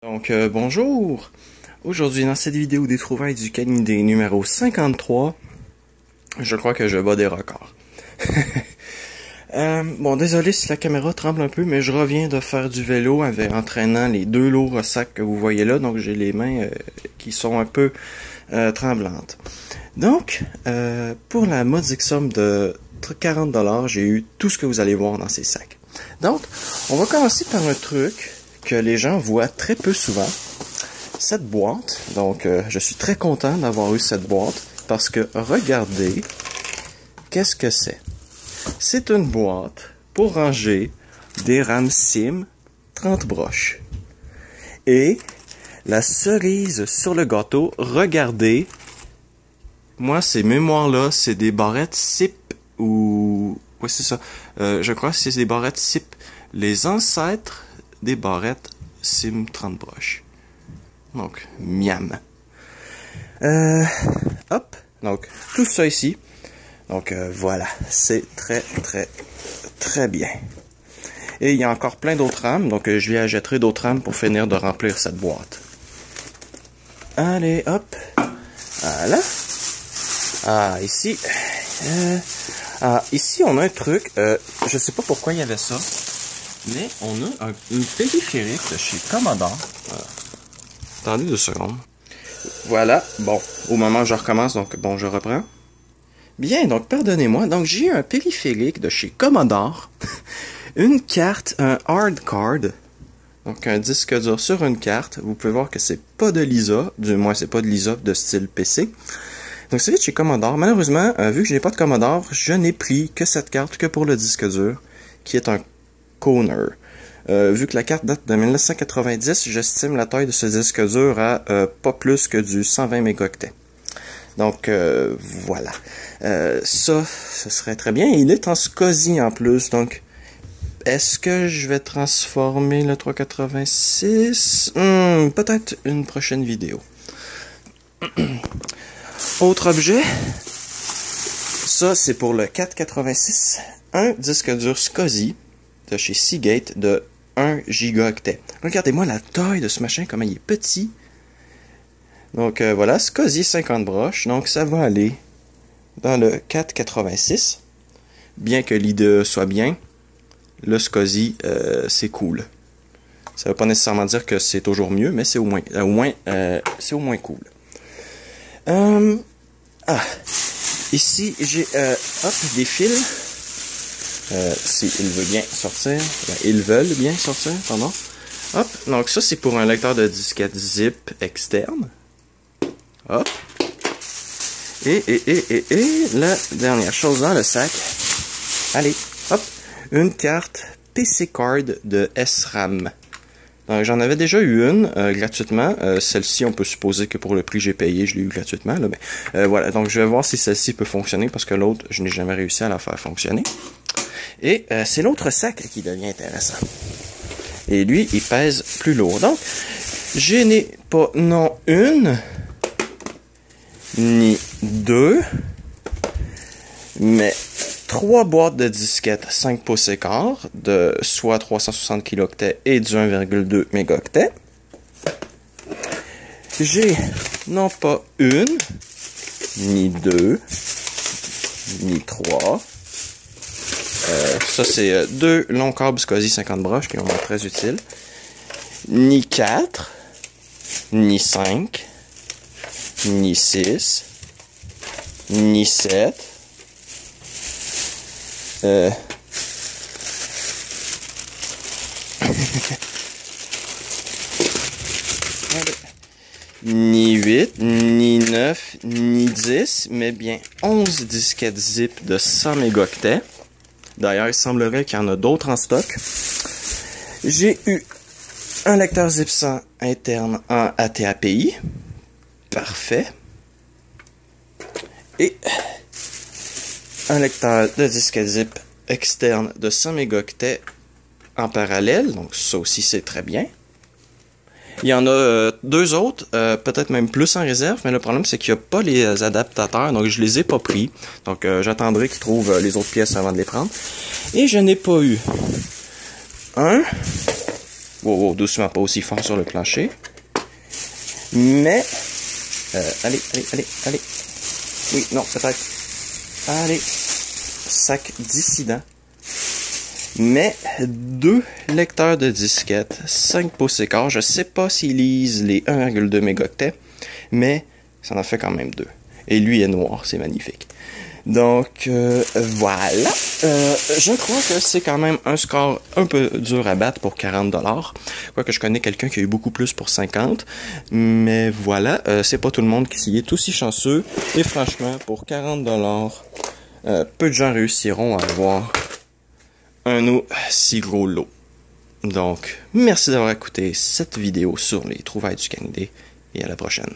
Bonjour! Aujourd'hui, dans cette vidéo des trouvailles du canidé numéro 53, je crois que je bats des records. Désolé si la caméra tremble un peu, mais je reviens de faire du vélo en entraînant les deux lourds sacs que vous voyez là, donc j'ai les mains qui sont un peu tremblantes. Donc, pour la modique somme de 40$, j'ai eu tout ce que vous allez voir dans ces sacs. Donc, on va commencer par un truc que les gens voient très peu souvent. Cette boîte, donc je suis très content d'avoir eu cette boîte parce que regardez, qu'est-ce que c'est? C'est une boîte pour ranger des rames SIM 30 broches. Et la cerise sur le gâteau, regardez, moi ces mémoires-là, c'est des barrettes SIP ou... ouais, c'est ça. Je crois que c'est des barrettes SIP. Les ancêtres des barrettes SIM 30 broches. Donc, miam. Hop. Donc, tout ça ici. Donc, voilà. C'est très bien. Et il y a encore plein d'autres rames. Donc, je lui achèterai d'autres rames pour finir de remplir cette boîte. Allez, hop. Voilà. Ah, ici. Ici, on a un truc. Je sais pas pourquoi il y avait ça. Mais on a une périphérique de chez Commodore. Attendez 2 secondes. Voilà. Bon, au moment où je recommence, donc bon, je reprends. Bien, donc pardonnez-moi. Donc j'ai eu un périphérique de chez Commodore. Une carte, un hard card. Donc un disque dur sur une carte. Vous pouvez voir que c'est pas de Lisa. Du moins, c'est pas de Lisa de style PC. Donc c'est de chez Commodore. Malheureusement, vu que je n'ai pas de Commodore, je n'ai pris que cette carte que pour le disque dur, qui est un Kohner. Vu que la carte date de 1990, j'estime la taille de ce disque dur à pas plus que du 120 mégaoctets. Donc, voilà. Ça, ce serait très bien. Il est en SCSI en plus, donc... Est-ce que je vais transformer le 386? Peut-être une prochaine vidéo. Autre objet. Ça, c'est pour le 486. Un disque dur SCSI de chez Seagate de 1 gigaoctet. Regardez-moi la taille de ce machin, comment il est petit. Donc voilà, SCSI 50 broches. Donc ça va aller dans le 486. Bien que l'IDE soit bien, le SCSI, c'est cool. Ça ne veut pas nécessairement dire que c'est toujours mieux, mais c'est au moins cool. Ici, j'ai des fils. S'ils veulent bien sortir. Ils veulent bien sortir, pardon. Hop, donc ça c'est pour un lecteur de disquette zip externe. Hop. Et la dernière chose dans le sac. Allez, hop. Une carte PC Card de SRAM. Donc j'en avais déjà eu une gratuitement. Celle-ci, on peut supposer que pour le prix que j'ai payé, je l'ai eu gratuitement. Là, mais, voilà, donc je vais voir si celle-ci peut fonctionner parce que l'autre, je n'ai jamais réussi à la faire fonctionner. Et c'est l'autre sac qui devient intéressant. Et lui, il pèse plus lourd. Donc, je n'ai pas non une, ni deux, mais 3 boîtes de disquettes 5 pouces et quart, de soit 360 kilooctets et du 1,2 mégaoctets. J'ai non pas une, ni deux, ni trois. Ça, c'est 2 longs câbles SCSI 50 broches qui vont être très utiles. Ni 4, ni 5, ni 6, ni 7. Ni 8, ni 9, ni 10, mais bien 11 disquettes zip de 100 mégaoctets. D'ailleurs, il semblerait qu'il y en a d'autres en stock. J'ai eu un lecteur zip 100 interne en AT-API. Parfait. Et un lecteur de disquette zip externe de 100 mégaoctets en parallèle. Donc ça aussi, c'est très bien. Il y en a 2 autres, peut-être même plus en réserve, mais le problème c'est qu'il n'y a pas les adaptateurs, donc je les ai pas pris. Donc j'attendrai qu'ils trouvent les autres pièces avant de les prendre. Et je n'ai pas eu un, Wow, wow, doucement, pas aussi fort sur le plancher. Mais, allez. Oui, non, peut-être. Allez, sac dissident. Mais 2 lecteurs de disquettes, 5 pouces écart. Je sais pas s'ils lisent les 1,2 mégaoctets, mais ça en fait quand même 2. Et lui est noir, c'est magnifique. Donc, voilà. Je crois que c'est quand même un score un peu dur à battre pour 40$. Quoique je connais quelqu'un qui a eu beaucoup plus pour 50$. Mais voilà, c'est pas tout le monde qui s'y est aussi chanceux. Et franchement, pour 40$, peu de gens réussiront à avoir un aussi gros lot. Donc, merci d'avoir écouté cette vidéo sur les trouvailles du Canidé. Et à la prochaine.